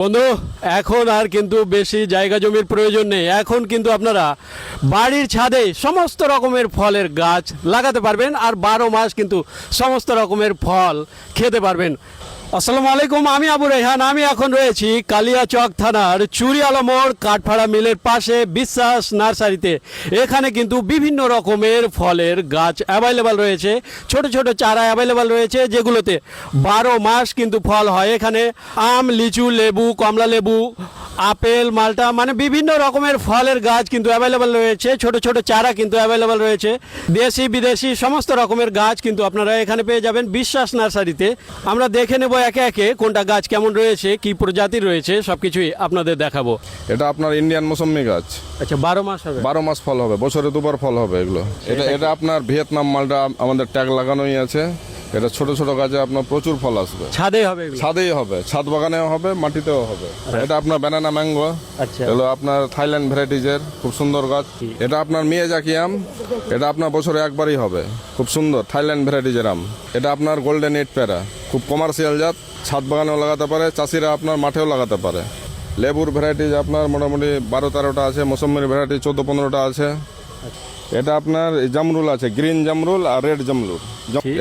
বন্ধু, এখন আর কিন্তু বেশি জায়গা জমির প্রয়োজন নেই। এখন কিন্তু আপনারা বাড়ির ছাদে সমস্ত রকমের ফলের গাছ লাগাতে পারবেন আর 12 মাস কিন্তু সমস্ত রকমের ফল খেতে পারবেন। আসসালামু আলাইকুম, আমি আবু রেহান। আমি এখন রয়েছি কালিয়াচক থানার চুরিয়ালা মোড় কাঠফাড়া মিলের পাশে বিশ্বাস নার্সারিতে। এখানে কিন্তু বিভিন্ন রকমের ফলের গাছ অ্যাভেলেবেল রয়েছে, ছোট ছোট চারা অ্যাভেলেবেল রয়েছে, যেগুলোতে 12 মাস কিন্তু ফল হয়। এখানে আম, লিচু, লেবু, কমলা লেবু, আপেল, মালটা, মানে বিভিন্ন রকমের ফলের গাছ কিন্তু অ্যাভেলেবেল রয়েছে। ছোট ছোট চারা কিন্তু অ্যাভেলেবেল রয়েছে, দেশি বিদেশি সমস্ত রকমের গাছ কিন্তু আপনারা এখানে পেয়ে যাবেন বিশ্বাস নার্সারিতে। আমরা দেখে নেব একে একে কোনটা গাছ কেমন রয়েছে, কি প্রজাতির রয়েছে, সবকিছুই আপনাদের দেখাবো। এটা আপনার ইন্ডিয়ান মৌসুমি গাছ। আচ্ছা, 12 মাস হবে? 12 মাস ফল হবে, বছরে দুবার ফল হবে এগুলো। এটা আপনার ভিয়েতনাম মালটা, আমাদের ট্যাগ লাগানোই আছে। এটা ছোট ছোট গাছে আপনার প্রচুর ফল আসবে। ছাদে হবে এগুলো? ছাদেই হবে, ছাদ বাগানেও হবে, মাটিতেও হবে। এটা আপনার ব্যানানা ম্যাঙ্গো। আচ্ছা, এগুলো আপনার থাইল্যান্ড ভ্যারাইটিজের খুব সুন্দর গাছ। এটা আপনার মিয়াজাকি আম। এটা আপনার বছরে একবারই হবে, খুব সুন্দর থাইল্যান্ড ভ্যারাইটিজের আম। এটা আপনার গোল্ডেন এইট প্যারা, খুব কমার্শিয়াল জাত, ছাদ বাগানেও লাগাতে পারে, চাষিরা আপনার মাঠেও লাগাতে পারে। লেবুর ভ্যারাইটিজ আপনার মোটামুটি 12-13টা আছে, মৌসুমির ভ্যারাইটি 14-15টা আছে। এটা আপনার জামরুল আছে, গ্রিন জামরুল আর রেড জামরুল।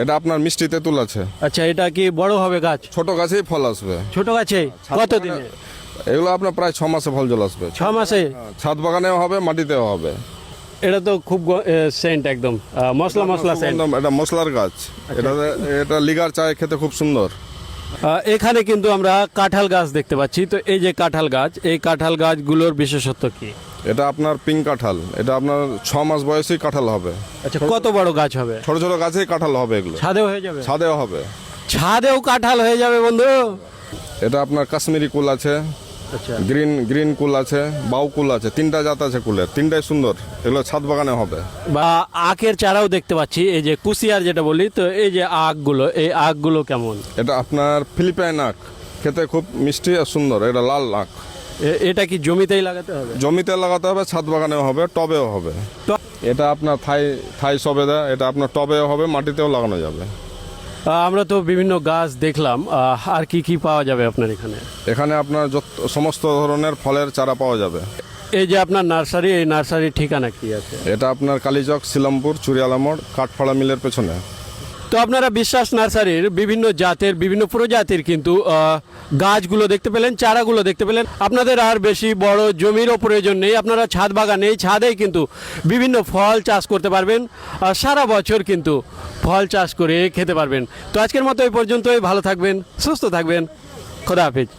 এটা আপনার মিষ্টি তেঁতুল আছে। আচ্ছা, এটা কি বড় হবে গাছ? ছোট গাছেই ফল আসবে। ছোট গাছে কত দিনে? এগুলো আপনার প্রায় 6 মাসে ফল চলে আসবে। 6 মাসে? ছাদ বাগানেও হবে, মাটিতেও হবে। এটা তো খুব সেন্ট, একদম মশলা মশলা সেন্ট। এটা মশলার গাছ। এটা লিগার চায় খেতে খুব সুন্দর। এখানে কিন্তু আমরা কাঁঠাল গাছ দেখতে পাচ্ছি। তো এই যে কাঁঠাল গাছ, এই কাঁঠাল গাছগুলোর বিশেষত্ব কি? এটা আপনার পিঙ্ক কাঁঠাল। এটা আপনার 6 মাস বয়সেই কাঁঠাল হবে। আচ্ছা, কত বড় গাছ হবে? ছোট ছোট গাছেই কাঁঠাল হবে এগুলো। ছাদেও হয়ে যাবে? ছাদেও হবে। ছাদেও কাঁঠাল হয়ে যাবে বন্ধু? এটা আপনার কাশ্মীরি কুল আছে, আচ্ছা, গ্রিন কুল আছে, বাউ কুল আছে। 3টা জাত আছে কুলের, 3টাই সুন্দর। এগুলো ছাদ বাগানে হবে। বা আখের চারাও দেখতে পাচ্ছি, এই যে কুশিয়ার যেটা বলি। তো এই যে আখগুলো, এই আখগুলো কেমন? এটা আপনার ফিলিপাইন আখ, খেতে খুব মিষ্টি আর সুন্দর। এটা লাল আখ। এটা কি জমিতেই লাগাতে হবে? জমিতে লাগাতে হবে, ছাদ বাগানেও হবে, টবেও হবে। এটা আপনার থাই সবেদা। এটা আপনার টবেও হবে, মাটিতেও লাগানো যাবে। আমরা তো বিভিন্ন গাছ দেখলাম, আর কি কি পাওয়া যাবে আপনার এখানে? এখানে আপনার সমস্ত ধরনের ফলের চারা পাওয়া যাবে। এই যে আপনার নার্সারি, এই নার্সারির ঠিকানা কি আছে? এটা আপনার কালীচক, শিলামপুর, চুরিয়ালা মোড়, কাঠফাড়া মিলের পেছনে। তো আপনারা বিশ্বাস নার্সারির বিভিন্ন জাতের, বিভিন্ন প্রজাতির কিন্তু গাছগুলো দেখতে পেলেন, চারাগুলো দেখতে পেলেন। আপনাদের আর বেশি বড় জমিরও প্রয়োজন নেই। আপনারা ছাদ বাগানে, ছাদেই কিন্তু বিভিন্ন ফল চাষ করতে পারবেন আর সারা বছর কিন্তু ফল চাষ করে খেতে পারবেন। তো আজকের মতো এই পর্যন্তই। ভালো থাকবেন, সুস্থ থাকবেন। খোদা হাফেজ।